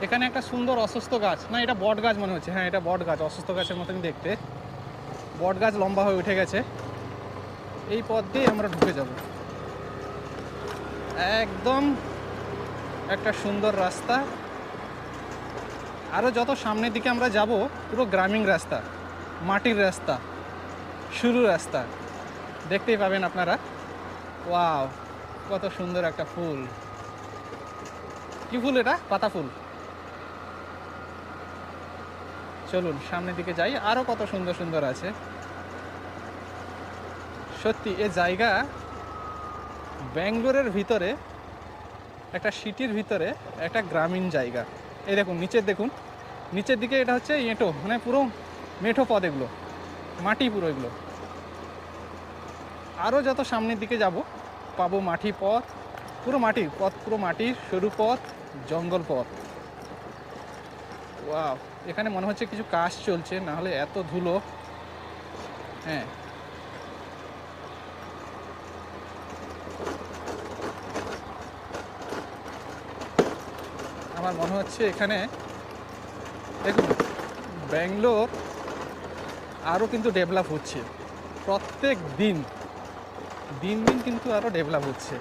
এখানে একটা সুন্দর অশ্বত্থ গাছ, না এটা বট গাছ মনে হচ্ছে, হ্যাঁ এটা বট গাছ, অশ্বত্থ গাছের মতনই দেখতে। বট গাছ লম্বা হয়ে উঠে গেছে। এই পথ দিয়ে আমরা ঢুকে যাব। একদম একটা সুন্দর রাস্তা। আরও যত সামনের দিকে আমরা যাব পুরো গ্রামীণ রাস্তা, মাটির রাস্তা, সরু রাস্তা দেখতেই পাবেন আপনারা। ওয়াও, কত সুন্দর একটা ফুল। কি ফুল এটা? পাতা ফুল। চলুন সামনের দিকে যাই, আরও কত সুন্দর সুন্দর আছে। সত্যি এ জায়গা ব্যাঙ্গালোরের ভিতরে, একটা সিটির ভিতরে একটা গ্রামীণ জায়গা। এই দেখুন নিচের, দেখুন নিচের দিকে এটা হচ্ছে এঁটো, মানে পুরো মেঠো পথ, এগুলো মাটি পুরো, এগুলো আরও যত সামনের দিকে যাব পাবো মাটি পথ, পুরো মাটির পথ, পুরো মাটির সরু পথ, জঙ্গল পথ। ওয়াও, এখানে মনে হচ্ছে কিছু কাজ চলছে, না হলে এত ধুলো। হ্যাঁ, আমার মনে হচ্ছে এখানে দেখুন ব্যাঙ্গালোর আরও কিন্তু ডেভেলপ হচ্ছে, প্রত্যেক দিন দিন দিন কিন্তু আরও ডেভেলপ হচ্ছে।